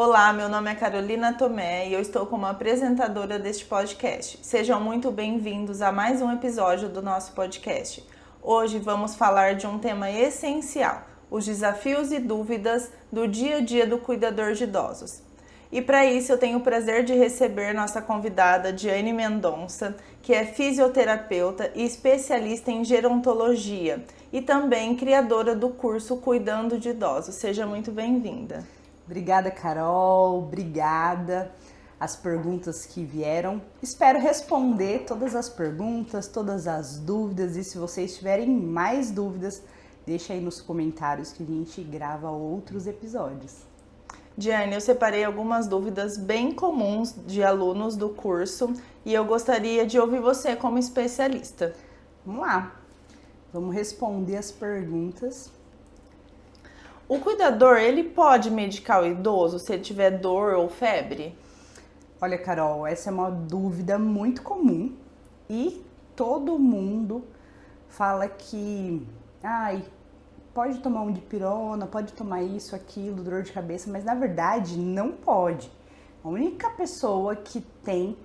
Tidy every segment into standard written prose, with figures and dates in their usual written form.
Olá, meu nome é Carolina Tomé e eu estou como apresentadora deste podcast. Sejam muito bem-vindos a mais um episódio do nosso podcast. Hoje vamos falar de um tema essencial, os desafios e dúvidas do dia a dia do cuidador de idosos. E para isso eu tenho o prazer de receber nossa convidada Diane Mendonça, que é fisioterapeuta e especialista em gerontologia e também criadora do curso Cuidando de Idosos. Seja muito bem-vinda. Obrigada, Carol. Obrigada as perguntas que vieram. Espero responder todas as perguntas, todas as dúvidas. E se vocês tiverem mais dúvidas, deixa aí nos comentários que a gente grava outros episódios. Diane, eu separei algumas dúvidas bem comuns de alunos do curso e eu gostaria de ouvir você como especialista. Vamos lá. Vamos responder as perguntas. O cuidador, ele pode medicar o idoso se ele tiver dor ou febre? Olha, Carol, essa é uma dúvida muito comum e todo mundo fala que pode tomar um dipirona, pode tomar isso, aquilo, dor de cabeça, mas na verdade não pode. A única pessoa que tem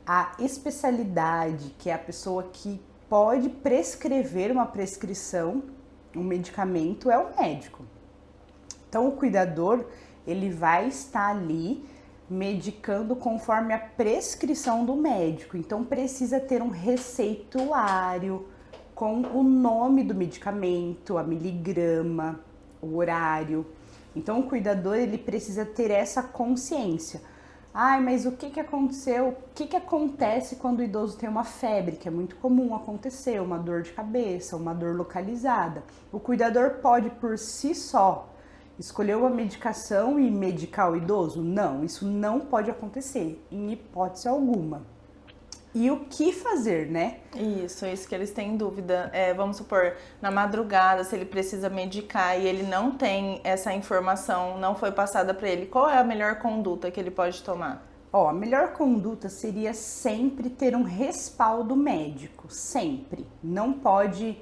a especialidade, que é a pessoa que pode prescrever uma prescrição, um medicamento, é o médico. Então, o cuidador, ele vai estar ali medicando conforme a prescrição do médico. Então, precisa ter um receituário com o nome do medicamento, a miligrama, o horário. Então, o cuidador, ele precisa ter essa consciência. Mas o que aconteceu? O que acontece quando o idoso tem uma febre, que é muito comum acontecer, uma dor de cabeça, uma dor localizada? O cuidador pode, por si só, escolher uma medicação e medicar o idoso? Não, isso não pode acontecer, em hipótese alguma. E o que fazer, né? Isso que eles têm dúvida. Vamos supor, na madrugada, se ele precisa medicar e ele não tem essa informação, não foi passada para ele, qual é a melhor conduta que ele pode tomar? A melhor conduta seria sempre ter um respaldo médico, sempre. Não pode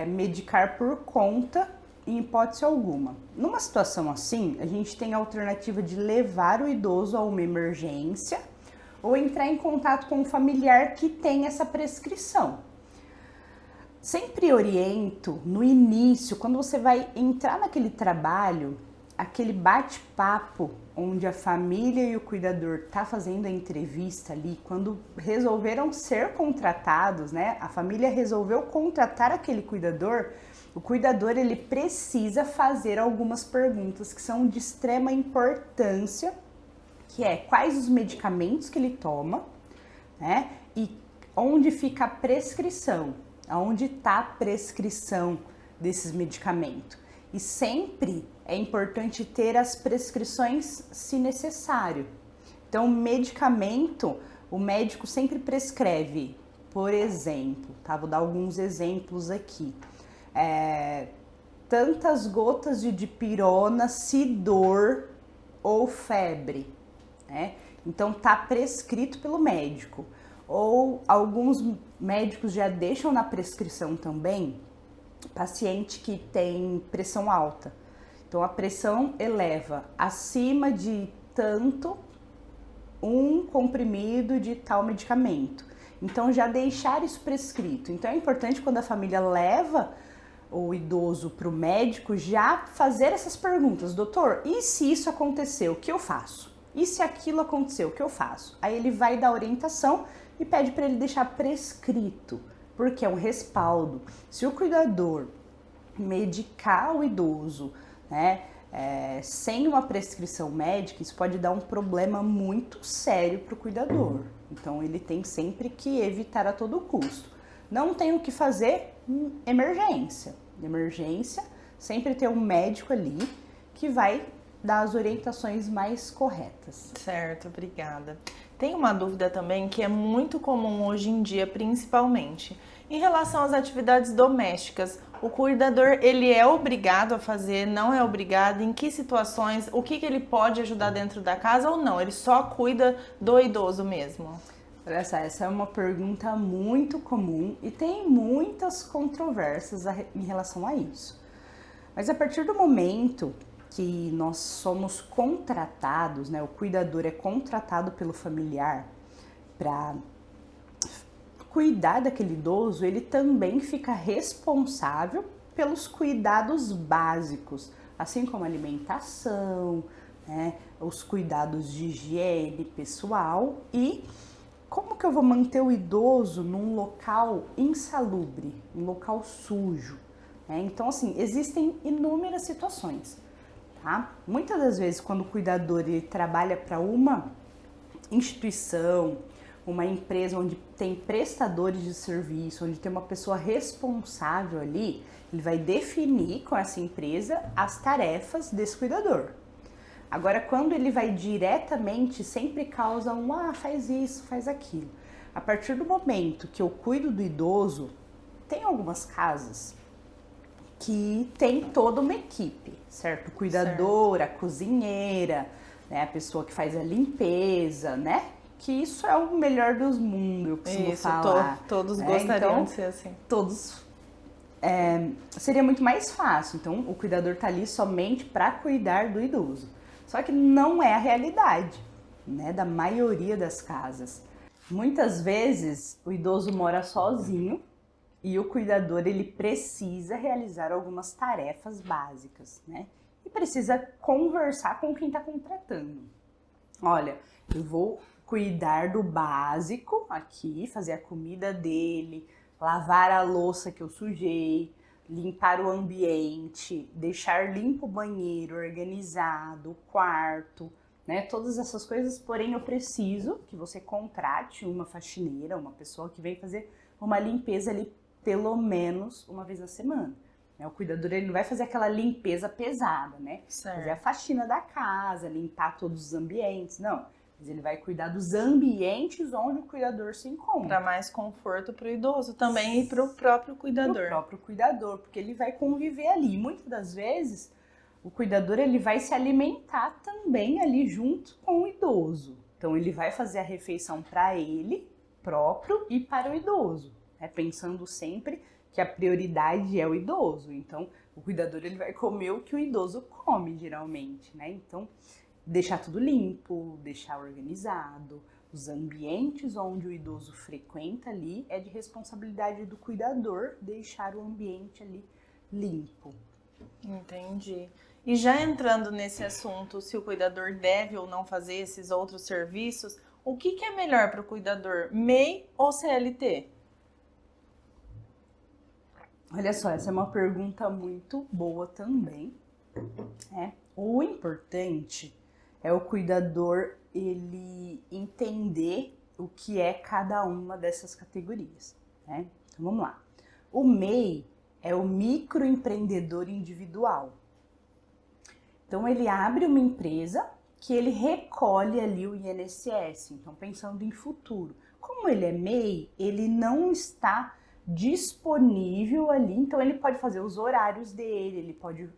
medicar por conta, em hipótese alguma. Numa situação assim, a gente tem a alternativa de levar o idoso a uma emergência ou entrar em contato com um familiar que tem essa prescrição. Sempre oriento no início, quando você vai entrar naquele trabalho, aquele bate-papo onde a família e o cuidador tá fazendo a entrevista ali, quando resolveram ser contratados, né? A família resolveu contratar aquele cuidador. O cuidador, ele precisa fazer algumas perguntas que são de extrema importância, que é quais os medicamentos que ele toma, né? E onde fica a prescrição, aonde está a prescrição desses medicamentos. E sempre é importante ter as prescrições se necessário. Então, medicamento, o médico sempre prescreve, por exemplo, tá? Vou dar alguns exemplos aqui. Tantas gotas de dipirona se dor ou febre, né? Então tá prescrito pelo médico. Ou alguns médicos já deixam na prescrição também paciente que tem pressão alta. Então a pressão eleva acima de tanto um comprimido de tal medicamento. Então já deixar isso prescrito. Então é importante quando a família leva o idoso para o médico já fazer essas perguntas. Doutor, e se isso aconteceu, o que eu faço? E se aquilo aconteceu, o que eu faço? Aí ele vai dar orientação e pede para ele deixar prescrito, porque é um respaldo. Se o cuidador medicar o idoso, né, sem uma prescrição médica, isso pode dar um problema muito sério para o cuidador. Então ele tem sempre que evitar a todo custo. Não tem o que fazer, emergência. Emergência, sempre ter um médico ali que vai dar as orientações mais corretas. Certo, obrigada. Tem uma dúvida também que é muito comum hoje em dia, principalmente. Em relação às atividades domésticas, o cuidador, ele é obrigado a fazer, não é obrigado? Em que situações? O que ele pode ajudar dentro da casa ou não? Ele só cuida do idoso mesmo? Olha só, essa é uma pergunta muito comum e tem muitas controvérsias em relação a isso. Mas a partir do momento que nós somos contratados, né? O cuidador é contratado pelo familiar para cuidar daquele idoso, ele também fica responsável pelos cuidados básicos, assim como alimentação, né? Os cuidados de higiene pessoal. E como que eu vou manter o idoso num local insalubre, um local sujo? Então, assim, existem inúmeras situações, tá? Muitas das vezes, quando o cuidador ele trabalha para uma instituição, uma empresa onde tem prestadores de serviço, onde tem uma pessoa responsável ali, ele vai definir com essa empresa as tarefas desse cuidador. Agora, quando ele vai diretamente, sempre causa faz isso, faz aquilo. A partir do momento que eu cuido do idoso, tem algumas casas que tem toda uma equipe, certo? O cuidador, certo. A cozinheira, né? A pessoa que faz a limpeza, né? Que isso é o melhor dos mundos, eu costumo falar. Todos gostariam então, de ser assim. Todos. Seria muito mais fácil. Então, o cuidador tá ali somente para cuidar do idoso. Só que não é a realidade, né? Da maioria das casas. Muitas vezes, o idoso mora sozinho e o cuidador, ele precisa realizar algumas tarefas básicas, né? E precisa conversar com quem está contratando. Olha, eu vou cuidar do básico aqui, fazer a comida dele, lavar a louça que eu sujei, limpar o ambiente, deixar limpo o banheiro, organizado, o quarto, né? Todas essas coisas, porém eu preciso que você contrate uma faxineira, uma pessoa que vem fazer uma limpeza ali pelo menos uma vez na semana. O cuidador ele não vai fazer aquela limpeza pesada, né? Certo. Fazer a faxina da casa, limpar todos os ambientes, não. Mas ele vai cuidar dos ambientes onde o cuidador se encontra. Para mais conforto para o idoso também e para o próprio cuidador. Para o próprio cuidador, porque ele vai conviver ali. Muitas das vezes, o cuidador ele vai se alimentar também ali junto com o idoso. Então, ele vai fazer a refeição para ele próprio e para o idoso, né? Pensando sempre que a prioridade é o idoso. Então, o cuidador ele vai comer o que o idoso come, geralmente, né? Então, deixar tudo limpo, deixar organizado. Os ambientes onde o idoso frequenta ali é de responsabilidade do cuidador deixar o ambiente ali limpo. Entendi. E já entrando nesse assunto, se o cuidador deve ou não fazer esses outros serviços, o que é melhor para o cuidador, MEI ou CLT? Olha só, essa é uma pergunta muito boa também. O importante é o cuidador ele entender o que é cada uma dessas categorias, né? Então vamos lá. O MEI é o microempreendedor individual. Então ele abre uma empresa que ele recolhe ali o INSS. Então pensando em futuro, como ele é MEI, ele não está disponível ali, então ele pode fazer os horários dele, ele pode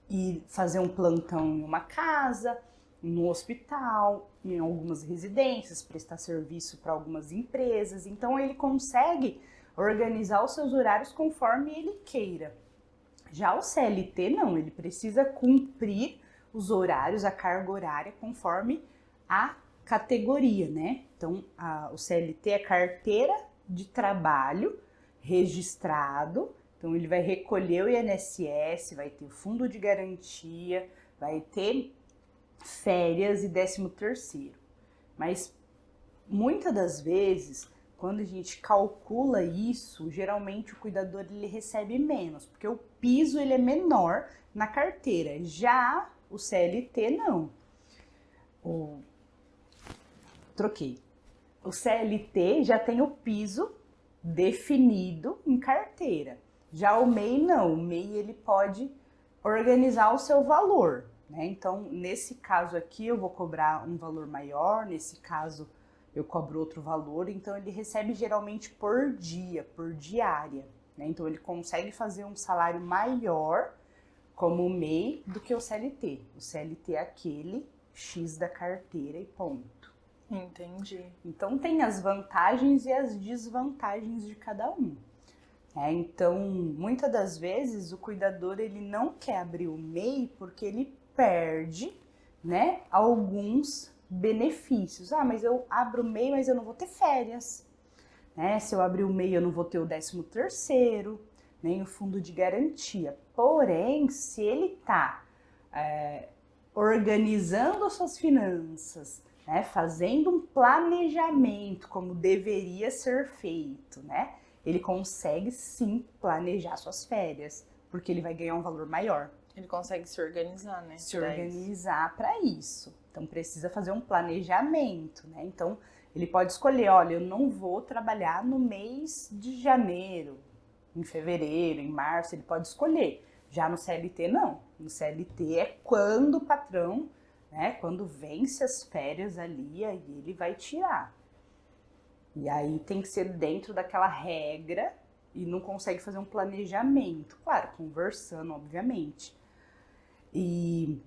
ir fazer um plantão em uma casa, no hospital, em algumas residências, prestar serviço para algumas empresas. Então ele consegue organizar os seus horários conforme ele queira. Já o CLT não, ele precisa cumprir os horários, a carga horária conforme a categoria, né? Então o CLT é carteira de trabalho registrado, então ele vai recolher o INSS, vai ter o fundo de garantia, vai ter férias e 13º. Mas muitas das vezes, quando a gente calcula isso, geralmente o cuidador ele recebe menos, porque o piso ele é menor na carteira. Já o CLT não. Troquei. O CLT já tem o piso definido em carteira. Já o MEI não. O MEI ele pode organizar o seu valor, né? Então, nesse caso aqui, eu vou cobrar um valor maior, nesse caso, eu cobro outro valor. Então, ele recebe geralmente por dia, por diária, né? Então, ele consegue fazer um salário maior como o MEI do que o CLT. O CLT é aquele X da carteira e ponto. Entendi. Então, tem as vantagens e as desvantagens de cada um. Então, muitas das vezes, o cuidador ele não quer abrir o MEI porque ele perde, né, alguns benefícios. Ah, mas eu abro o MEI, mas eu não vou ter férias. Né? Se eu abrir o MEI, eu não vou ter o 13º, nem o fundo de garantia. Porém, se ele está organizando as suas finanças, né, fazendo um planejamento como deveria ser feito, né, ele consegue sim planejar suas férias, porque ele vai ganhar um valor maior. Ele consegue se organizar, né? Se organizar para isso. Então precisa fazer um planejamento, né? Então ele pode escolher, olha, eu não vou trabalhar no mês de janeiro, em fevereiro, em março, ele pode escolher. Já no CLT não. No CLT é quando o patrão, né, quando vence as férias ali, aí ele vai tirar. E aí tem que ser dentro daquela regra e não consegue fazer um planejamento. Claro, conversando, obviamente. E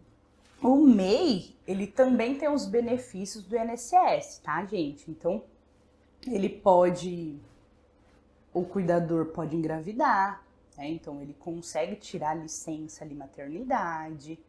o MEI, ele também tem os benefícios do INSS, tá, gente? Então, ele pode, o cuidador pode engravidar, né? Então ele consegue tirar a licença ali maternidade,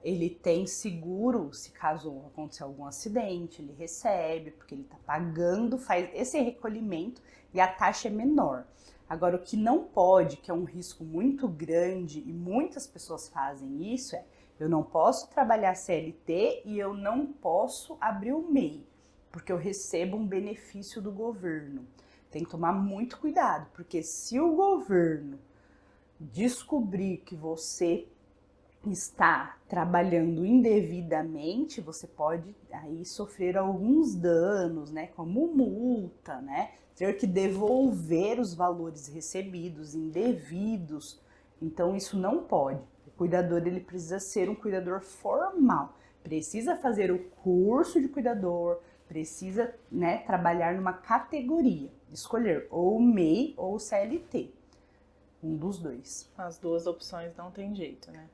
ele tem seguro, se caso acontecer algum acidente, ele recebe, porque ele está pagando, faz esse recolhimento e a taxa é menor. Agora, o que não pode, que é um risco muito grande e muitas pessoas fazem isso, eu não posso trabalhar CLT e eu não posso abrir o MEI, porque eu recebo um benefício do governo. Tem que tomar muito cuidado, porque se o governo descobrir que você está trabalhando indevidamente, você pode aí sofrer alguns danos, né, como multa, né, ter que devolver os valores recebidos indevidos. Então isso não pode. O cuidador, ele precisa ser um cuidador formal, precisa fazer o curso de cuidador, precisa, né, trabalhar numa categoria, escolher ou o MEI ou o CLT, um dos dois. As duas opções não tem jeito, né?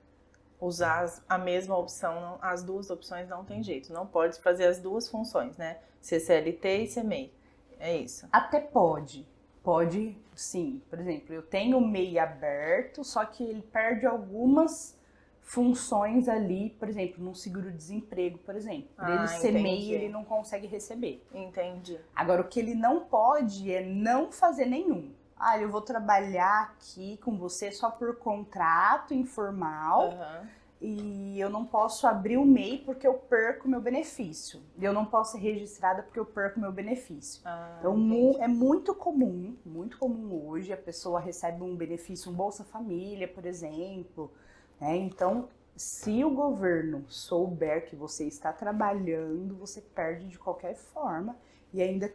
Usar a mesma opção, as duas opções não tem jeito. Não pode fazer as duas funções, né? Ser CLT e ser MEI. É isso. Até pode. Pode, sim. Por exemplo, eu tenho o MEI aberto, só que ele perde algumas funções ali, por exemplo, num seguro-desemprego, por exemplo. Por ele ser MEI, ele não consegue receber. Entendi. Agora, o que ele não pode é não fazer nenhum. Ah, eu vou trabalhar aqui com você só por contrato informal e eu não posso abrir o MEI porque eu perco meu benefício. Eu não posso ser registrada porque eu perco meu benefício. Então, é muito comum hoje a pessoa recebe um benefício, um Bolsa Família, por exemplo, né? Então, se o governo souber que você está trabalhando, você perde de qualquer forma e ainda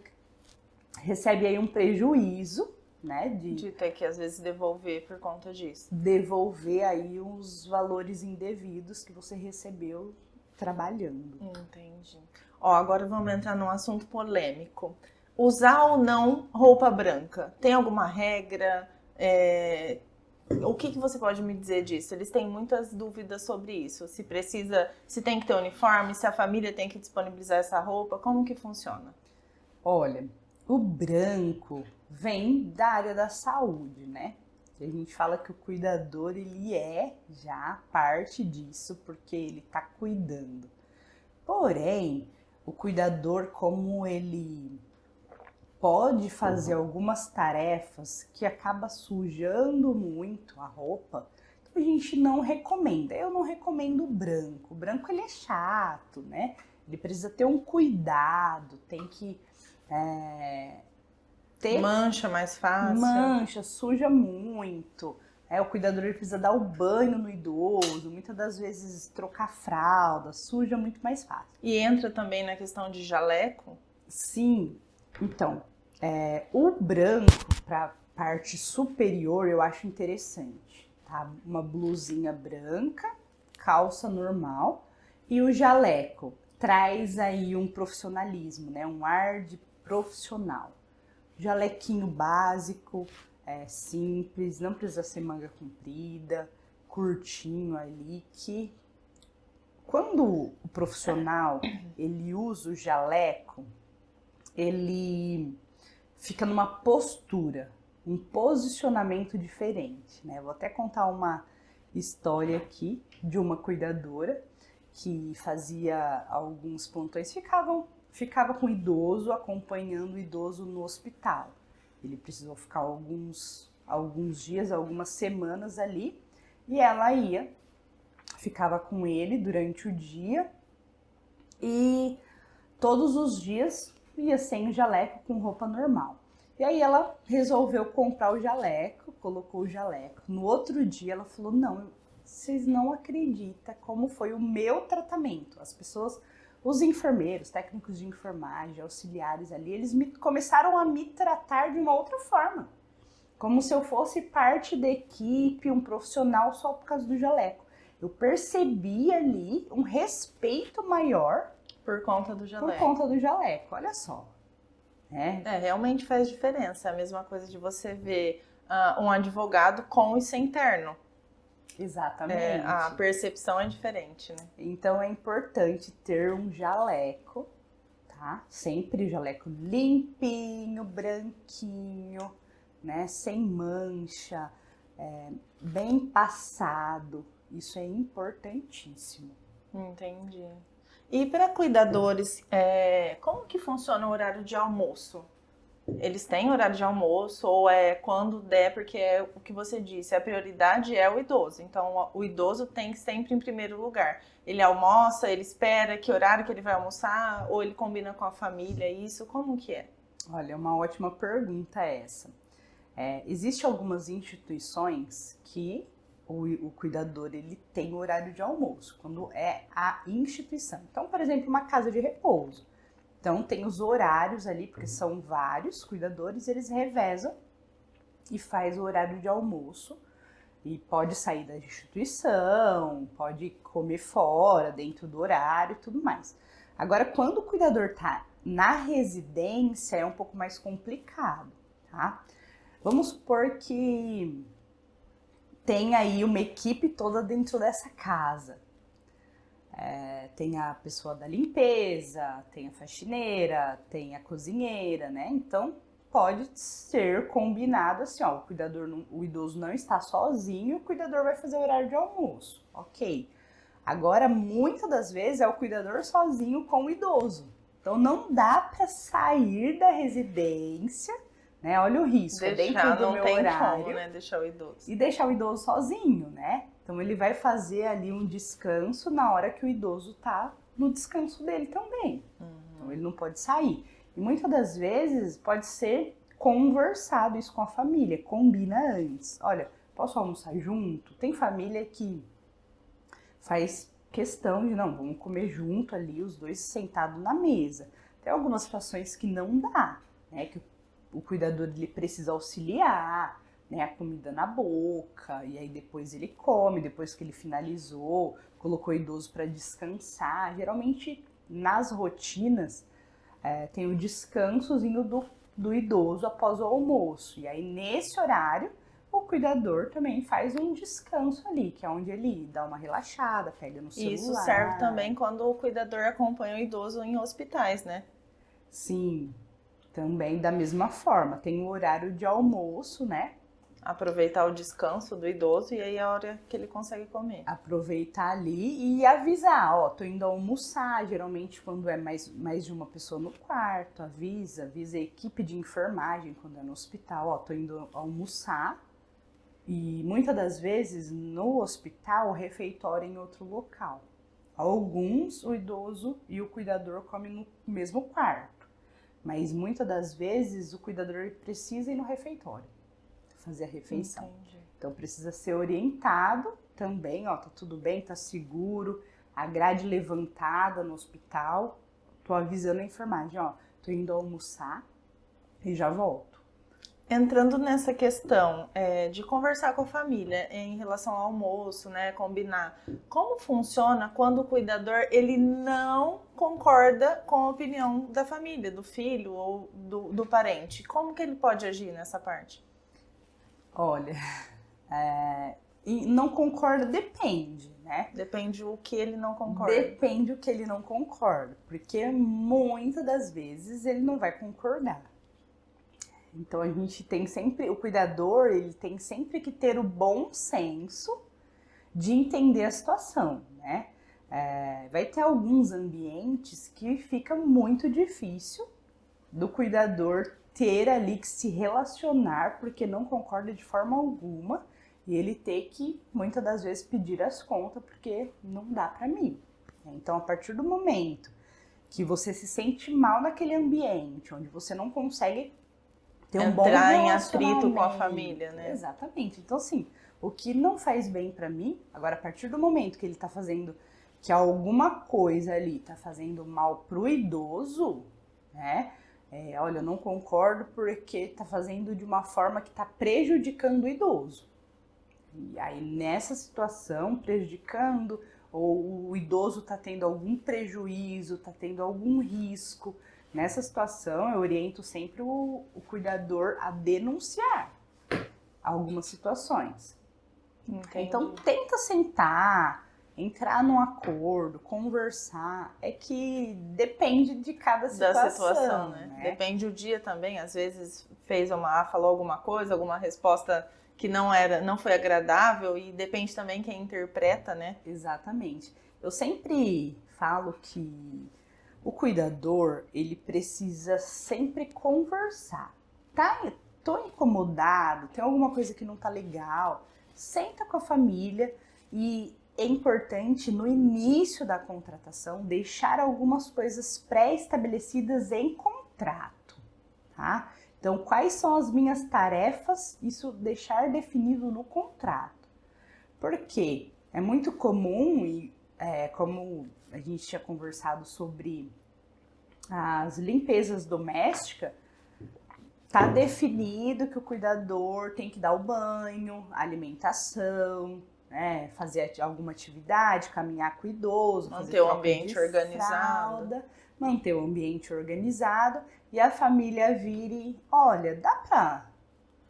recebe aí um prejuízo, né, de ter que às vezes devolver por conta disso. Devolver aí os valores indevidos que você recebeu trabalhando. Entendi. Ó, agora vamos entrar num assunto polêmico. Usar ou não roupa branca? Tem alguma regra? O que você pode me dizer disso? Eles têm muitas dúvidas sobre isso. Se precisa, se tem que ter uniforme, se a família tem que disponibilizar essa roupa, como que funciona? Olha, o branco vem da área da saúde, né? A gente fala que o cuidador, ele é já parte disso, porque ele tá cuidando. Porém, o cuidador, como ele pode fazer algumas tarefas que acaba sujando muito a roupa, então a gente não recomenda. Eu não recomendo o branco. O branco, ele é chato, né? Ele precisa ter um cuidado, tem que mancha mais fácil. Mancha, suja muito. O cuidador, ele precisa dar o banho no idoso, muitas das vezes trocar fralda, suja muito mais fácil. E entra também na questão de jaleco? Sim. Então, o branco para parte superior eu acho interessante, tá? Uma blusinha branca, calça normal e o jaleco traz aí um profissionalismo, né? Um ar de profissional. Jalequinho básico, simples, não precisa ser manga comprida, curtinho ali, que quando o profissional ele usa o jaleco, ele fica numa postura, um posicionamento diferente, né? Vou até contar uma história aqui de uma cuidadora que fazia alguns plantões, ficava com o idoso, acompanhando o idoso no hospital. Ele precisou ficar alguns dias, algumas semanas ali, e ela ficava com ele durante o dia e todos os dias ia sem o jaleco, com roupa normal. E aí ela resolveu comprar o jaleco, colocou o jaleco. No outro dia ela falou, não, vocês não acreditam como foi o meu tratamento. As pessoas, os enfermeiros, técnicos de enfermagem, auxiliares ali, eles começaram a me tratar de uma outra forma. Como se eu fosse parte da equipe, um profissional só por causa do jaleco. Eu percebi ali um respeito maior por conta do jaleco, olha só. Realmente faz diferença. É a mesma coisa de você ver um advogado com e sem terno. Exatamente. A percepção é diferente, né? Então é importante ter um jaleco, tá? Sempre o jaleco limpinho, branquinho, né? Sem mancha, bem passado. Isso é importantíssimo. Entendi. E para cuidadores, como que funciona o horário de almoço? Eles têm horário de almoço ou é quando der, porque é o que você disse, a prioridade é o idoso. Então, o idoso tem sempre em primeiro lugar. Ele almoça, ele espera que horário que ele vai almoçar ou ele combina com a família, isso? Como que é? Olha, uma ótima pergunta essa. Existem algumas instituições que o cuidador ele tem horário de almoço, quando é a instituição. Então, por exemplo, uma casa de repouso. Então, tem os horários ali, porque são vários cuidadores, eles revezam e faz o horário de almoço. E pode sair da instituição, pode comer fora, dentro do horário e tudo mais. Agora, quando o cuidador está na residência, é um pouco mais complicado, tá? Vamos supor que tem aí uma equipe toda dentro dessa casa. Tem a pessoa da limpeza, tem a faxineira, tem a cozinheira, né? Então, pode ser combinado assim, ó, o idoso não está sozinho, o cuidador vai fazer o horário de almoço, ok. Agora, muitas das vezes é o cuidador sozinho com o idoso. Então, não dá para sair da residência, né? Olha o risco, dentro do meu horário. Como, né? Deixar o idoso. E deixar o idoso sozinho, né? Então, ele vai fazer ali um descanso na hora que o idoso tá no descanso dele também. Então, ele não pode sair. E muitas das vezes pode ser conversado isso com a família, combina antes. Olha, posso almoçar junto? Tem família que faz questão de, não, vamos comer junto ali, os dois sentados na mesa. Tem algumas situações que não dá, né? Que o cuidador ele precisa auxiliar, né, a comida na boca, e aí depois ele come, depois que ele finalizou, colocou o idoso para descansar. Geralmente, nas rotinas, tem o descansozinho do idoso após o almoço. E aí, nesse horário, o cuidador também faz um descanso ali, que é onde ele dá uma relaxada, pega no celular. Isso serve também quando o cuidador acompanha o idoso em hospitais, né? Sim, também da mesma forma. Tem o horário de almoço, né? Aproveitar o descanso do idoso e aí a hora que ele consegue comer. Aproveitar ali e avisar, ó, tô indo almoçar, geralmente quando é mais de uma pessoa no quarto, avisa a equipe de enfermagem quando é no hospital, ó, tô indo almoçar. E muitas das vezes no hospital o refeitório é em outro local. Alguns o idoso e o cuidador comem no mesmo quarto, mas muitas das vezes o cuidador precisa ir no refeitório fazer a refeição. Entendi. Então precisa ser orientado também, ó, tá tudo bem, tá seguro, a grade levantada no hospital, tô avisando a enfermagem, ó, tô indo almoçar e já volto. Entrando nessa questão de conversar com a família em relação ao almoço, né, combinar, como funciona quando o cuidador ele não concorda com a opinião da família, do filho ou do parente? Como que ele pode agir nessa parte? Olha, e não concorda, depende, né? Depende o que ele não concorda. Depende o que ele não concorda, porque muitas das vezes ele não vai concordar. Então a gente tem sempre, o cuidador, ele tem sempre que ter o bom senso de entender a situação, né? Vai ter alguns ambientes que fica muito difícil do cuidador ter ali que se relacionar porque não concorda de forma alguma e ele ter que, muitas das vezes, pedir as contas porque não dá para mim. Então, a partir do momento que você se sente mal naquele ambiente, onde você não consegue ter um bom relacionamento, entrar em relacionamento atrito com a família, né? Exatamente. Então, assim, o que não faz bem para mim, agora, a partir do momento que ele tá fazendo, que alguma coisa ali tá fazendo mal pro idoso, né? Olha, eu não concordo porque tá fazendo de uma forma que tá prejudicando o idoso. E aí, nessa situação, prejudicando, ou o idoso tá tendo algum prejuízo, tá tendo algum risco, nessa situação eu oriento sempre o cuidador a denunciar algumas situações. Entendi. Então, tenta sentar, entrar num acordo, conversar. É que depende de cada situação. Da situação, né? Depende o dia também. Às vezes falou alguma coisa, alguma resposta que não foi agradável e depende também quem interpreta, né? Exatamente. Eu sempre falo que o cuidador, ele precisa sempre conversar. Tô incomodado, tem alguma coisa que não tá legal, senta com a família e é importante no início da contratação deixar algumas coisas pré-estabelecidas em contrato, tá? Então, quais são as minhas tarefas? Isso deixar definido no contrato. Porque é muito comum, e como a gente tinha conversado sobre as limpezas domésticas, tá definido que o cuidador tem que dar o banho, a alimentação, né, fazer alguma atividade, caminhar com o idoso, manter o ambiente organizado. Manter o ambiente organizado e a família vira e, olha, dá pra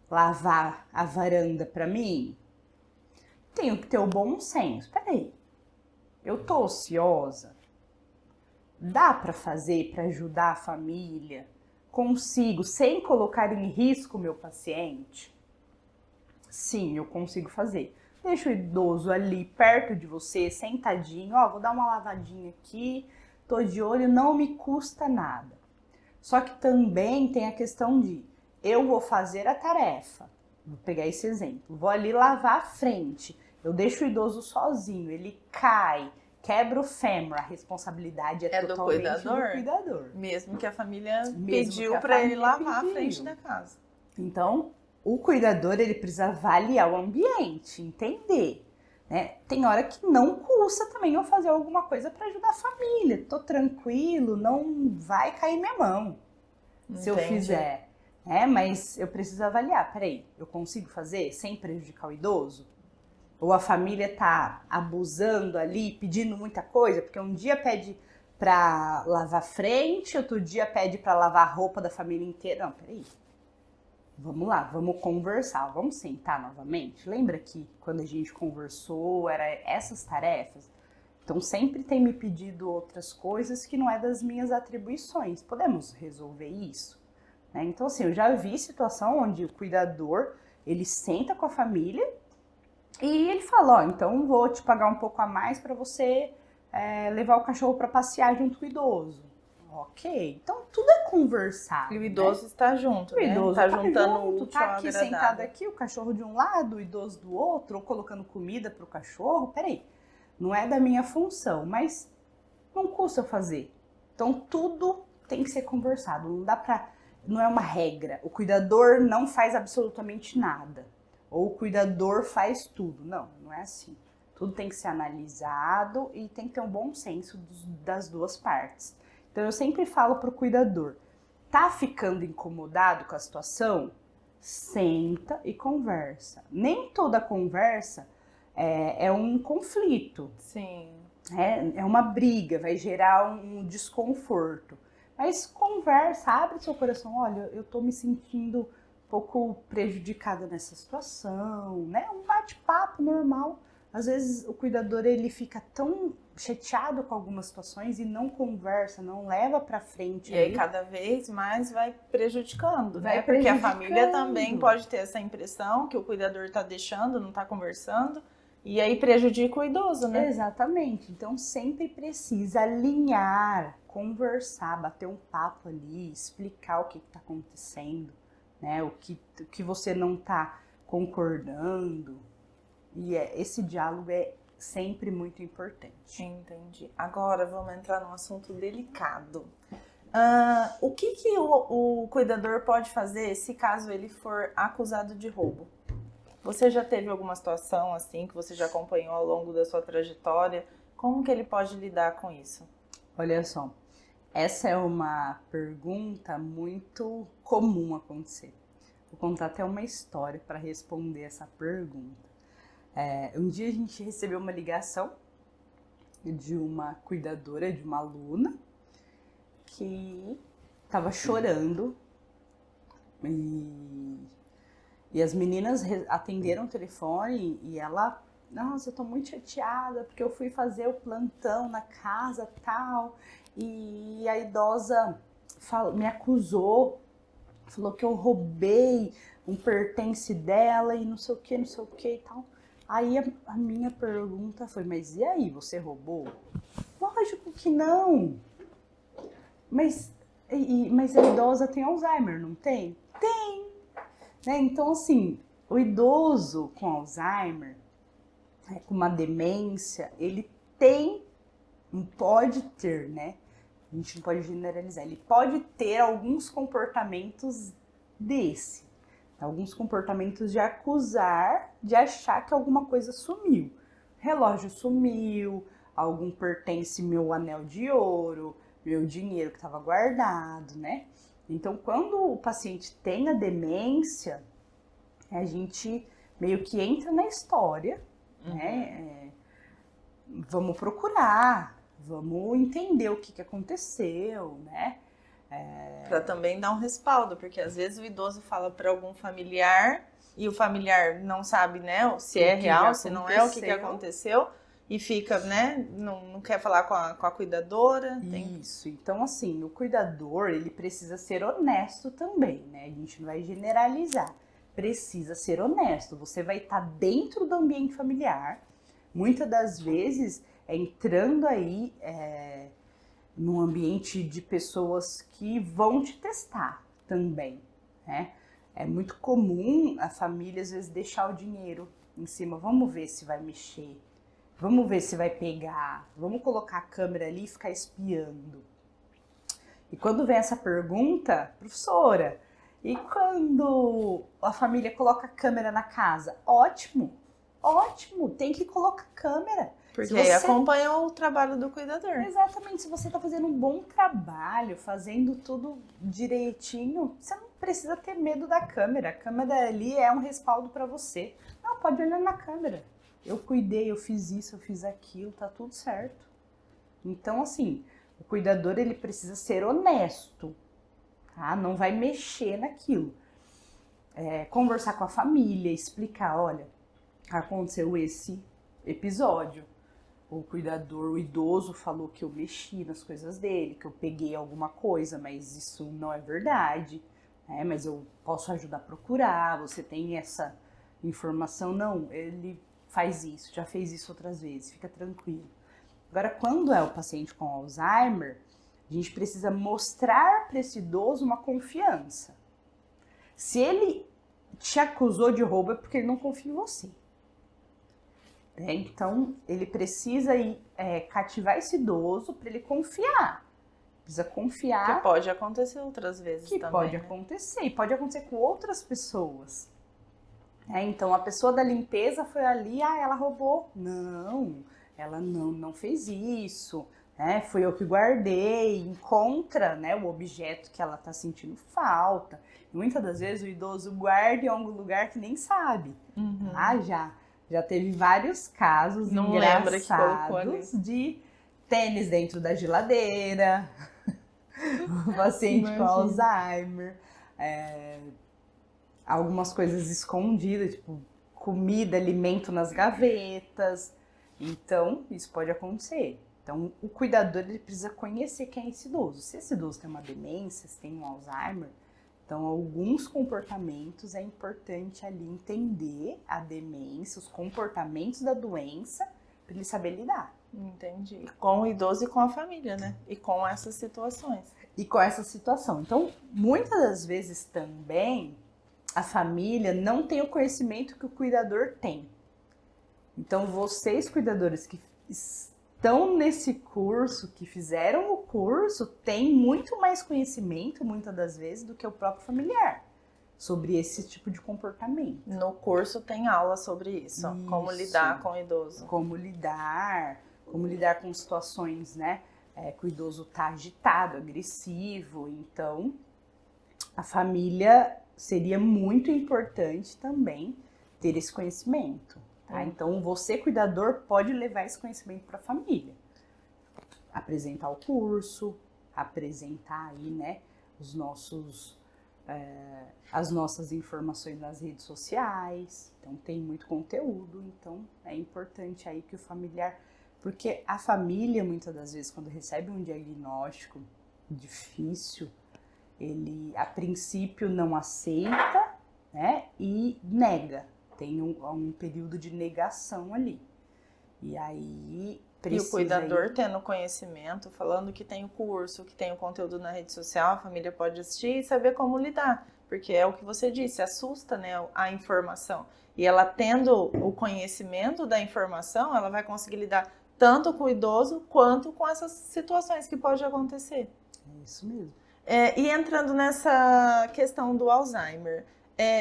lavar a varanda pra mim? Tenho que ter o bom senso. Peraí, eu tô ociosa? Dá pra fazer pra ajudar a família? Consigo, sem colocar em risco o meu paciente? Sim, eu consigo fazer. Deixa o idoso ali perto de você, sentadinho, vou dar uma lavadinha aqui, tô de olho, não me custa nada. Só que também tem a questão de, eu vou fazer a tarefa, vou pegar esse exemplo, vou ali lavar a frente, eu deixo o idoso sozinho, ele cai, quebra o fêmur, a responsabilidade é totalmente do cuidador. Mesmo que a família pediu para ele lavar a frente da casa. Então, o cuidador, ele precisa avaliar o ambiente, entender, né? Tem hora que não custa também eu fazer alguma coisa para ajudar a família. Tô tranquilo, não vai cair minha mão se eu fizer, né? Mas eu preciso avaliar, peraí, eu consigo fazer sem prejudicar o idoso? Ou a família tá abusando ali, pedindo muita coisa, porque um dia pede para lavar frente, outro dia pede para lavar a roupa da família inteira. Não, peraí. Vamos lá, vamos conversar, vamos sentar novamente. Lembra que quando a gente conversou, era essas tarefas? Então sempre tem me pedido outras coisas que não é das minhas atribuições. Podemos resolver isso? Né? Então assim, eu já vi situação onde o cuidador, ele senta com a família e ele fala, então vou te pagar um pouco a mais para você levar o cachorro para passear junto com o idoso. Ok, então tudo é conversar. E o idoso, né? Está junto, o idoso tá juntando o útil tá ao aqui agradável. Sentado aqui, o cachorro de um lado, o idoso do outro, ou colocando comida pro cachorro. Peraí, não é da minha função, mas não custa eu fazer. Então tudo tem que ser conversado, não é uma regra. O cuidador não faz absolutamente nada, ou o cuidador faz tudo. Não é assim. Tudo tem que ser analisado e tem que ter um bom senso das duas partes. Então eu sempre falo pro cuidador, tá ficando incomodado com a situação? Senta e conversa. Nem toda conversa é um conflito. Sim. É uma briga, vai gerar um desconforto. Mas conversa, abre seu coração. Olha, eu tô me sentindo um pouco prejudicada nessa situação, né? Um bate-papo normal. Às vezes o cuidador, ele fica tão chateado com algumas situações e não conversa, não leva pra frente. E aí cada vez mais vai prejudicando, né? Porque a família também pode ter essa impressão que o cuidador tá deixando, não tá conversando, E aí prejudica o idoso, né? Exatamente. Então sempre precisa alinhar, conversar, bater um papo ali, explicar o que está acontecendo, né? O que você não está concordando. E esse diálogo é sempre muito importante. Entendi. Agora vamos entrar num assunto delicado. O que o cuidador pode fazer se caso ele for acusado de roubo? Você já teve alguma situação assim que você já acompanhou ao longo da sua trajetória? Como que ele pode lidar com isso? Olha só, essa é uma pergunta muito comum acontecer. Vou contar até uma história para responder essa pergunta. Um dia a gente recebeu uma ligação de uma cuidadora, de uma aluna, que estava chorando e as meninas atenderam o telefone e ela, nossa, eu tô muito chateada porque eu fui fazer o plantão na casa tal e a idosa me acusou, falou que eu roubei um pertence dela e não sei o que e tal. Aí a minha pergunta foi, mas e aí, você roubou? Lógico que não. Mas a idosa tem Alzheimer, não tem? Tem. Né? Então, assim, o idoso com Alzheimer, com uma demência, ele pode ter, né? A gente não pode generalizar, ele pode ter alguns comportamentos alguns comportamentos de acusar, de achar que alguma coisa sumiu. Relógio sumiu, algum pertence, meu anel de ouro, meu dinheiro que estava guardado, né? Então, quando o paciente tem a demência, a gente meio que entra na história, né? Vamos procurar, vamos entender o que aconteceu, né? Para também dar um respaldo, porque às vezes o idoso fala para algum familiar e o familiar não sabe, né, se é real, se não é, o que aconteceu e fica, né, não quer falar com a cuidadora. Isso, então assim, o cuidador, ele precisa ser honesto também, né, a gente não vai generalizar, precisa ser honesto, você vai estar dentro do ambiente familiar, muitas das vezes entrando aí num ambiente de pessoas que vão te testar também, né? É muito comum a família às vezes deixar o dinheiro em cima, vamos ver se vai mexer, vamos ver se vai pegar, vamos colocar a câmera ali e ficar espiando. E quando vem essa pergunta, professora, e quando a família coloca a câmera na casa? Ótimo, tem que colocar câmera. Porque aí acompanha o trabalho do cuidador. Exatamente, se você está fazendo um bom trabalho, fazendo tudo direitinho, você não precisa ter medo da câmera. A câmera ali é um respaldo para você. Não, pode olhar na câmera. Eu cuidei, eu fiz isso, eu fiz aquilo, tá tudo certo. Então, assim, o cuidador ele precisa ser honesto, tá? Não vai mexer naquilo. Conversar com a família, explicar, olha, aconteceu esse episódio. O cuidador, o idoso falou que eu mexi nas coisas dele, que eu peguei alguma coisa, mas isso não é verdade, né? Mas eu posso ajudar a procurar, você tem essa informação? Não, ele faz isso, já fez isso outras vezes, fica tranquilo. Agora, quando é o paciente com Alzheimer, a gente precisa mostrar para esse idoso uma confiança. Se ele te acusou de roubo, é porque ele não confia em você. Então, ele precisa cativar esse idoso para ele confiar. Precisa confiar. Que pode acontecer outras vezes também. Pode acontecer. E pode acontecer com outras pessoas. Então, a pessoa da limpeza foi ali, ela roubou. Não, ela não fez isso. Foi eu que guardei. Encontra, né, o objeto que ela está sentindo falta. E muitas das vezes o idoso guarda em algum lugar que nem sabe. Já teve vários casos engraçados de tênis dentro da geladeira, o paciente com Alzheimer, algumas coisas escondidas, tipo comida, alimento nas gavetas. Então, isso pode acontecer. Então, o cuidador ele precisa conhecer quem é esse idoso. Se esse idoso tem uma demência, se tem um Alzheimer, Então, alguns comportamentos é importante ali entender a demência, os comportamentos da doença, para ele saber lidar. Entendi. Com o idoso e com a família, né? E com essas situações. E com essa situação. Então, muitas das vezes também, a família não tem o conhecimento que o cuidador tem. Então, vocês, cuidadores que estão nesse curso, que fizeram o curso, têm muito mais conhecimento, muitas das vezes, do que o próprio familiar sobre esse tipo de comportamento. No curso tem aula sobre isso. Como lidar com o idoso. Como lidar com situações, né? Que o idoso tá agitado, agressivo. Então, a família seria muito importante também ter esse conhecimento. Tá? Então, você, cuidador, pode levar esse conhecimento para a família. Apresentar o curso, apresentar aí, né, as nossas informações nas redes sociais. Então, tem muito conteúdo. Então, é importante aí que o familiar... Porque a família, muitas das vezes, quando recebe um diagnóstico difícil, ele, a princípio, não aceita, né, e nega. Tem um período de negação ali. E aí E o cuidador tendo conhecimento, falando que tem o curso, que tem o conteúdo na rede social, a família pode assistir e saber como lidar. Porque é o que você disse, assusta, né, a informação. E ela tendo o conhecimento da informação, ela vai conseguir lidar tanto com o idoso quanto com essas situações que pode acontecer. É isso mesmo. E entrando nessa questão do Alzheimer,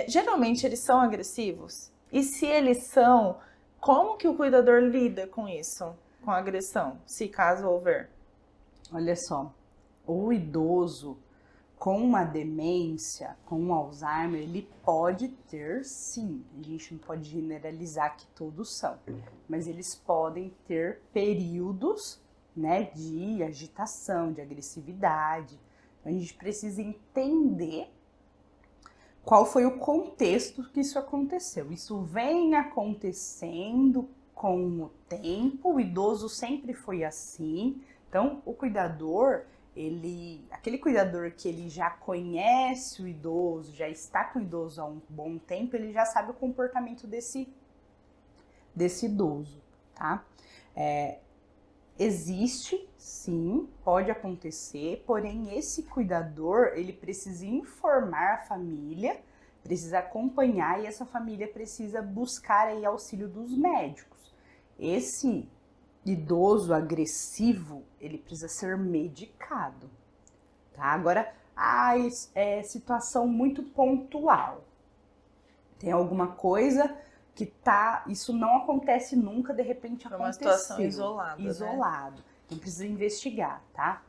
geralmente eles são agressivos? E se eles são, como que o cuidador lida com isso? Com a agressão, se caso houver? Olha só, o idoso com uma demência, com um Alzheimer, ele pode ter sim. A gente não pode generalizar que todos são, mas eles podem ter períodos, né, de agitação, de agressividade. Então, a gente precisa entender qual foi o contexto que isso aconteceu. Isso vem acontecendo com o tempo, o idoso sempre foi assim. Então, o cuidador, aquele cuidador que ele já conhece o idoso, já está com o idoso há um bom tempo, ele já sabe o comportamento desse idoso, tá? Existe, sim, pode acontecer, porém esse cuidador, ele precisa informar a família, precisa acompanhar e essa família precisa buscar aí auxílio dos médicos. Esse idoso agressivo, ele precisa ser medicado, tá? Agora, situação muito pontual. Tem alguma coisa que isso não acontece nunca, de repente aconteceu. É uma situação isolada, Isolado. Né? Então precisa investigar, tá?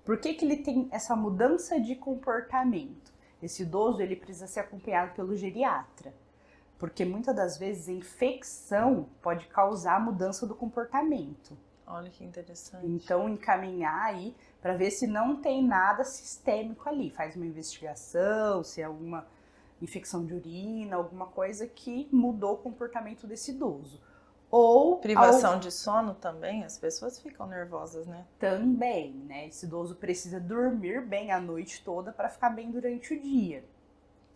Por que ele tem essa mudança de comportamento? Esse idoso, ele precisa ser acompanhado pelo geriatra. Porque muitas das vezes a infecção pode causar mudança do comportamento. Olha que interessante. Então, encaminhar aí para ver se não tem nada sistêmico ali. Faz uma investigação, se é alguma infecção de urina, alguma coisa que mudou o comportamento desse idoso. Ou privação de sono também, as pessoas ficam nervosas, né? Também, né? Esse idoso precisa dormir bem a noite toda para ficar bem durante o dia.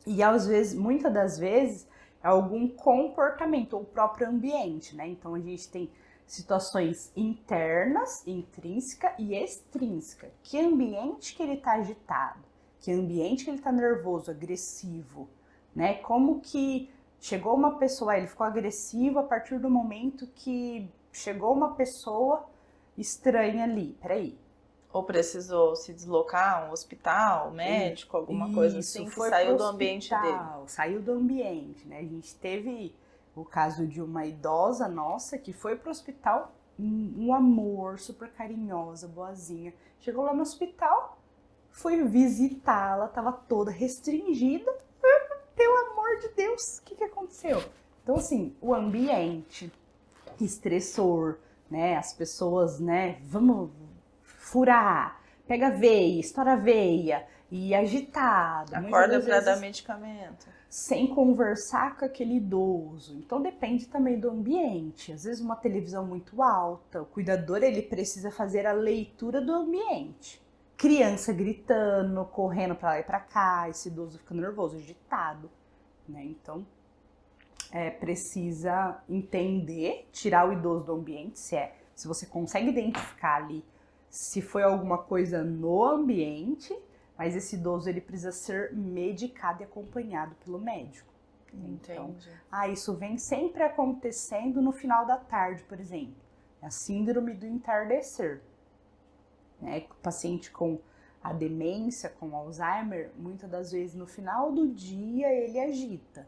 E às vezes, muitas das vezes, é algum comportamento ou o próprio ambiente, né? Então a gente tem situações internas, intrínseca e extrínseca. Que ambiente que ele está agitado? Que ambiente que ele está nervoso, agressivo, né? Como que chegou uma pessoa, ele ficou agressivo a partir do momento que chegou uma pessoa estranha ali, peraí. Ou precisou se deslocar a um hospital, médico, alguma coisa assim, que saiu do ambiente dele. Saiu do ambiente, né? A gente teve o caso de uma idosa nossa que foi pro hospital, um amor, super carinhosa, boazinha. Chegou lá no hospital, fui visitá-la, tava toda restringida. Pelo amor de Deus, o que aconteceu? Então, assim, o ambiente estressor, né? As pessoas, né? Vamos furar, pega a veia, estoura a veia e agitado. Acorda para dar medicamento. Sem conversar com aquele idoso. Então depende também do ambiente. Às vezes uma televisão muito alta, o cuidador ele precisa fazer a leitura do ambiente. criança gritando, correndo para lá e para cá, esse idoso fica nervoso, agitado, né? Então, precisa entender, tirar o idoso do ambiente, se você consegue identificar ali se foi alguma coisa no ambiente, mas esse idoso ele precisa ser medicado e acompanhado pelo médico. Então, isso vem sempre acontecendo no final da tarde, por exemplo. A síndrome do entardecer. Né? O paciente com a demência, com Alzheimer, muitas das vezes no final do dia ele agita.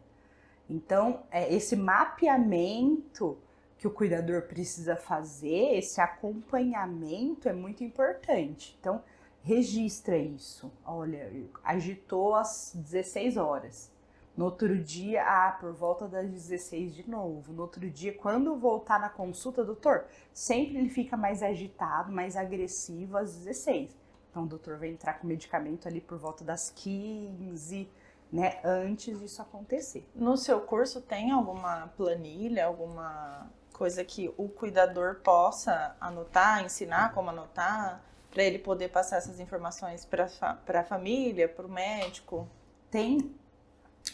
Então, esse mapeamento que o cuidador precisa fazer, esse acompanhamento é muito importante. Então, registra isso. Olha, agitou às 16 horas. No outro dia, por volta das 16 de novo. No outro dia, quando voltar na consulta, doutor, sempre ele fica mais agitado, mais agressivo às 16. Então, o doutor vai entrar com medicamento ali por volta das 15, né, antes disso acontecer. No seu curso tem alguma planilha, alguma coisa que o cuidador possa anotar, ensinar como anotar, para ele poder passar essas informações para a família, para o médico? Tem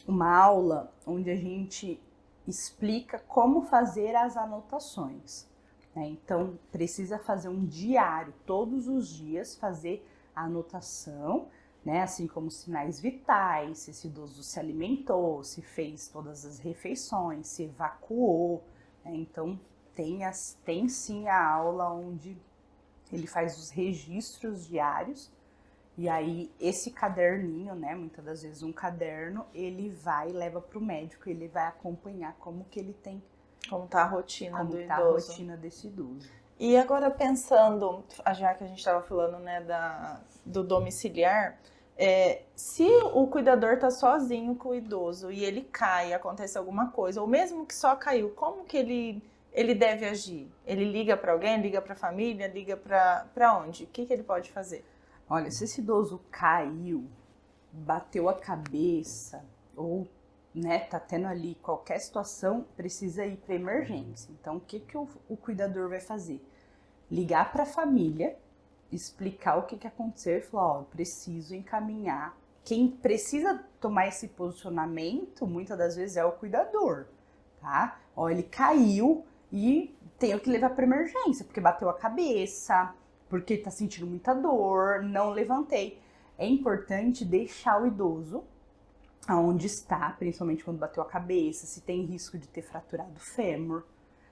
uma aula onde a gente explica como fazer as anotações, né? Então, precisa fazer um diário, todos os dias fazer a anotação, né? Assim como sinais vitais, se esse idoso se alimentou, se fez todas as refeições, se evacuou, né? Então, tem sim a aula onde ele faz os registros diários. E aí, esse caderninho, né, muitas das vezes um caderno, ele vai e leva para o médico, ele vai acompanhar como tá a rotina do idoso. Como tá a rotina desse idoso. E agora pensando, já que a gente estava falando, né, do domiciliar, se o cuidador tá sozinho com o idoso e ele cai, acontece alguma coisa, ou mesmo que só caiu, como que ele deve agir? Ele liga para alguém, liga para a família, liga para onde? O que ele pode fazer? Olha, se esse idoso caiu, bateu a cabeça ou, né, tá tendo ali qualquer situação, precisa ir para emergência. Então, o que o cuidador vai fazer? Ligar para a família, explicar o que aconteceu e falar, preciso encaminhar. Quem precisa tomar esse posicionamento, muitas das vezes, é o cuidador, tá? Ele caiu e tenho que levar para emergência, porque bateu a cabeça, porque tá sentindo muita dor, não levantei. É importante deixar o idoso aonde está, principalmente quando bateu a cabeça, se tem risco de ter fraturado o fêmur.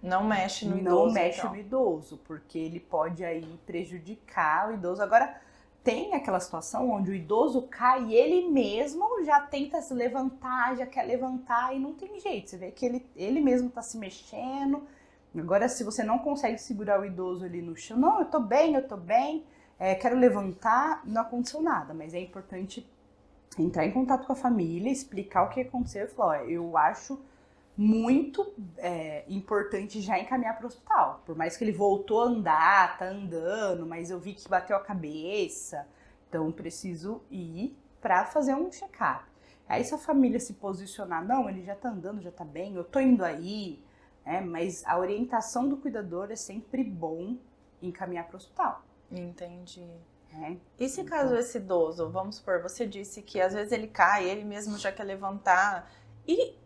Não mexe no idoso. Não mexe no idoso, porque ele pode aí prejudicar o idoso. Agora, tem aquela situação onde o idoso cai e ele mesmo já tenta se levantar, já quer levantar e não tem jeito. Você vê que ele mesmo tá se mexendo. Agora, se você não consegue segurar o idoso ali no chão, não, eu tô bem, quero levantar, não aconteceu nada, mas é importante entrar em contato com a família, explicar o que aconteceu e falar, eu acho muito importante já encaminhar para o hospital, por mais que ele voltou a andar, tá andando, mas eu vi que bateu a cabeça, então preciso ir para fazer um check-up. Aí se a família se posicionar, não, ele já tá andando, já tá bem, eu tô indo aí, mas a orientação do cuidador é sempre bom encaminhar para o hospital. Entendi. E se caso esse idoso, vamos supor, você disse que às vezes ele cai, ele mesmo já quer levantar, e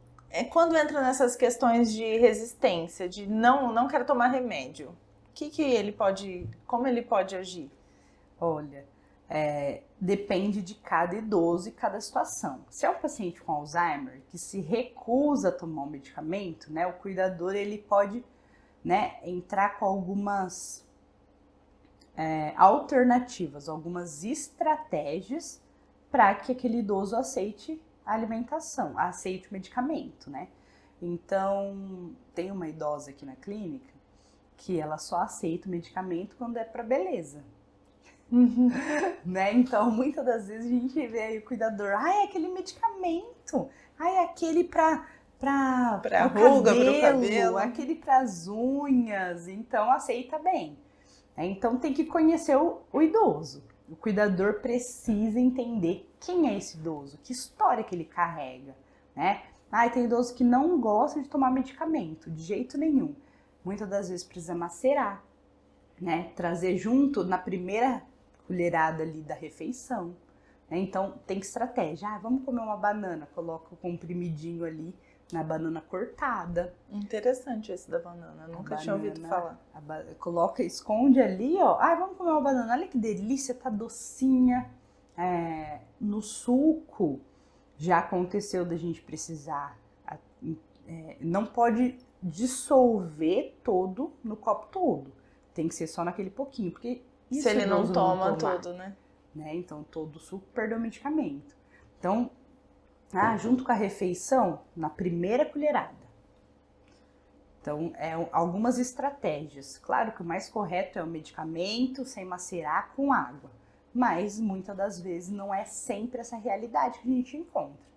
quando entra nessas questões de resistência, de não quero tomar remédio, como ele pode agir? Olha, depende de cada idoso e cada situação. Se é um paciente com Alzheimer que se recusa a tomar um medicamento, né, o cuidador ele pode, né, entrar com algumas alternativas, algumas estratégias para que aquele idoso aceite a alimentação, aceite o medicamento, né? Então, tem uma idosa aqui na clínica que ela só aceita o medicamento quando é para beleza. Né? Então, muitas das vezes a gente vê aí o cuidador, é aquele medicamento, é aquele pra ruga, cabelo, pro cabelo, aquele pras unhas, então aceita bem. Então tem que conhecer o idoso. O cuidador precisa entender quem é esse idoso, que história que ele carrega, né? Tem idoso que não gosta de tomar medicamento, de jeito nenhum. Muitas das vezes precisa macerar, né? Trazer junto, na primeira colherada ali da refeição. Né? Então, tem estratégia. Vamos comer uma banana, coloca o comprimidinho ali na banana cortada. Interessante esse da banana, nunca tinha ouvido falar. Coloca, esconde ali, ó. Vamos comer uma banana, olha que delícia, tá docinha. No suco, já aconteceu da gente precisar, não pode dissolver todo no copo todo. Tem que ser só naquele pouquinho, porque se ele não toma tudo, né? Então, todo o suco perdeu o medicamento. Então, junto com a refeição, na primeira colherada. Então, algumas estratégias. Claro que o mais correto é o medicamento sem macerar com água. Mas, muitas das vezes, não é sempre essa realidade que a gente encontra.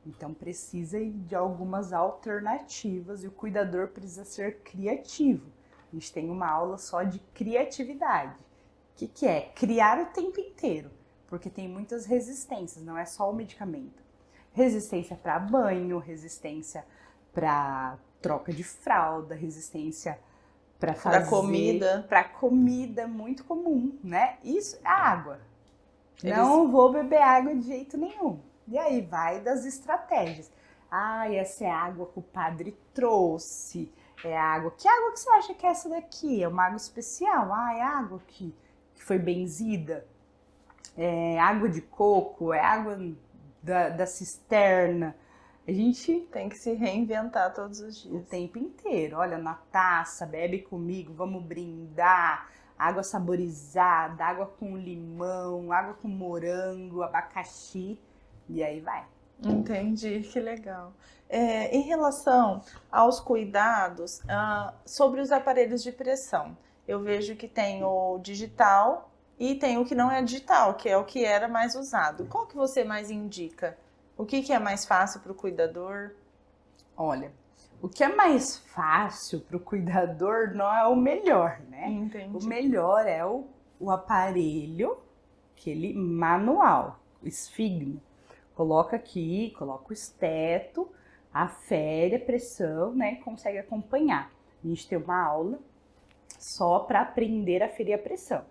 Então, precisa de algumas alternativas e o cuidador precisa ser criativo. A gente tem uma aula só de criatividade. O que é? Criar o tempo inteiro, porque tem muitas resistências, não é só o medicamento. Resistência para banho, resistência para troca de fralda, resistência para fazer... Para comida, muito comum, né? Isso é água. Não vou beber água de jeito nenhum. E aí vai das estratégias. Essa é a água que o padre trouxe. É água. Que água que você acha que é essa daqui? É uma água especial? É água que foi benzida. É água de coco, é água da cisterna. A gente tem que se reinventar todos os dias. O tempo inteiro. Olha, na taça, bebe comigo, vamos brindar. Água saborizada, água com limão, água com morango, abacaxi. E aí vai. Entendi, que legal. Em relação aos cuidados sobre os aparelhos de pressão, eu vejo que tem o digital e tem o que não é digital, que é o que era mais usado. Qual que você mais indica? O que é mais fácil para o cuidador? Olha, o que é mais fácil para o cuidador não é o melhor, né? Entendi. O melhor é o aparelho, aquele manual, o esfigmo. Coloca aqui, coloca o esteto, afere a pressão, né? Consegue acompanhar. A gente tem uma aula só para aprender a aferir a pressão.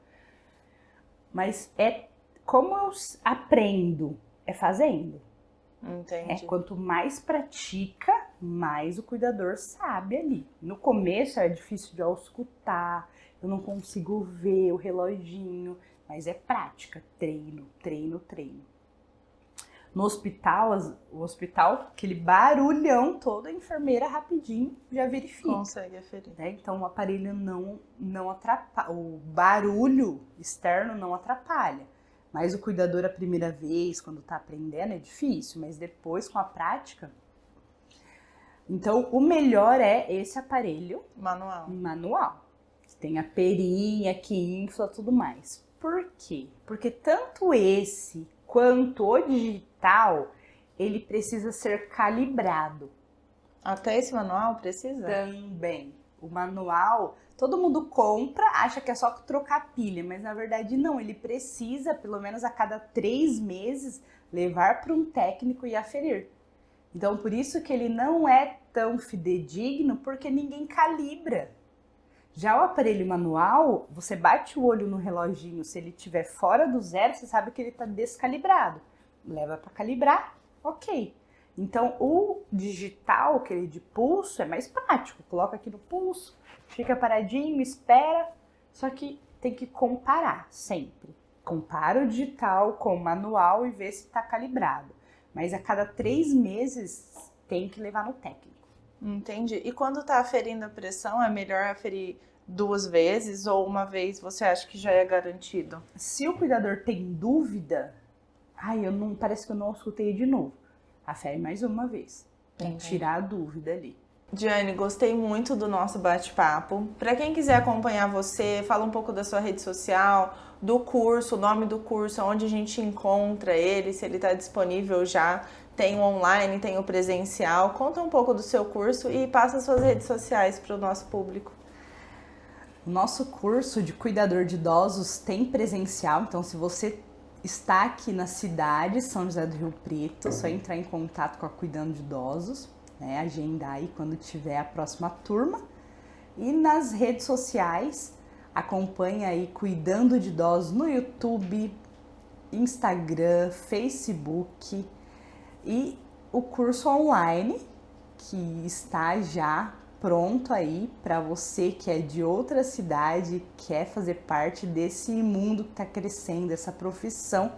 Mas como eu aprendo? É fazendo. Entendi. Quanto mais pratica, mais o cuidador sabe ali. No começo é difícil de auscultar, eu não consigo ver o reloginho, mas é prática, treino, treino, treino. No hospital, aquele barulhão todo, a enfermeira rapidinho já verifica. Consegue aferir. Né? Então o aparelho não atrapalha, o barulho externo não atrapalha. Mas o cuidador a primeira vez, quando está aprendendo, é difícil, mas depois com a prática. Então o melhor é esse aparelho manual. Que tem a perinha que infla tudo mais. Por quê? Porque tanto esse quanto o digital, ele precisa ser calibrado. Até esse manual precisa? Também. O manual, todo mundo compra, acha que é só trocar pilha, mas na verdade não, ele precisa, pelo menos a cada 3 meses, levar para um técnico e aferir. Então, por isso que ele não é tão fidedigno, porque ninguém calibra. Já o aparelho manual, você bate o olho no reloginho, se ele estiver fora do zero, você sabe que ele está descalibrado. Leva para calibrar, ok. Então, o digital, aquele de pulso, é mais prático. Coloca aqui no pulso, fica paradinho, espera. Só que tem que comparar sempre. Compara o digital com o manual e vê se está calibrado. Mas a cada 3 meses tem que levar no técnico. Entendi. E quando está aferindo a pressão, é melhor aferir 2 vezes ou uma vez você acha que já é garantido? Se o cuidador tem dúvida, parece que eu não escutei de novo. Afere mais uma vez. Tem que tirar a dúvida ali. Diane, gostei muito do nosso bate-papo. Para quem quiser acompanhar você, fala um pouco da sua rede social, do curso, o nome do curso, onde a gente encontra ele, se ele está disponível já. Tem o online, tem o presencial. Conta um pouco do seu curso e passa suas redes sociais para o nosso público. O nosso curso de cuidador de idosos tem presencial, então se você está aqui na cidade, São José do Rio Preto, é só entrar em contato com a Cuidando de Idosos, né? Agendar aí quando tiver a próxima turma. E nas redes sociais, Acompanhe aí Cuidando de Idosos no YouTube, Instagram, Facebook e o curso online que está já pronto aí para você que é de outra cidade, quer fazer parte desse mundo que está crescendo, essa profissão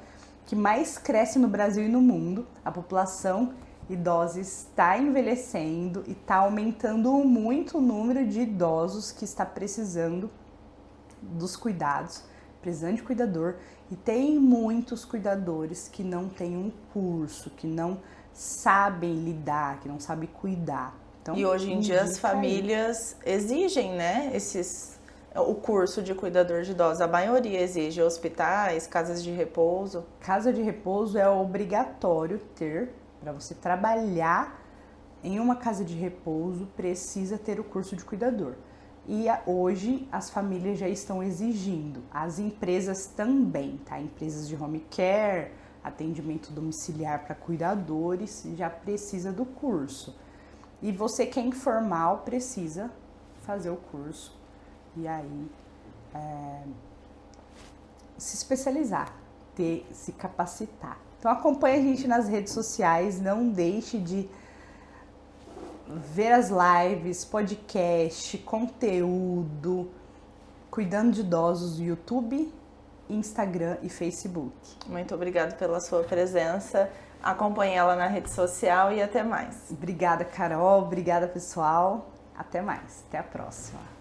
que mais cresce no Brasil e no mundo. A população idosa está envelhecendo e está aumentando muito o número de idosos que está precisando dos cuidados, precisando de cuidador, e tem muitos cuidadores que não têm um curso, que não sabem lidar, que não sabem cuidar. Então, e hoje em dia as famílias exigem, né, o curso de cuidador de idosos. A maioria exige hospitais, casas de repouso. Casa de repouso é obrigatório ter, para você trabalhar em uma casa de repouso, precisa ter o curso de cuidador. E hoje as famílias já estão exigindo, as empresas também, tá? Empresas de home care, atendimento domiciliar para cuidadores, já precisa do curso. E você que é informal precisa fazer o curso e aí se especializar, se capacitar. Então acompanhe a gente nas redes sociais, não deixe de ver as lives, podcast, conteúdo, Cuidando de Idosos no YouTube, Instagram e Facebook. Muito obrigada pela sua presença. Acompanhe ela na rede social e até mais. Obrigada, Carol. Obrigada, pessoal. Até mais. Até a próxima.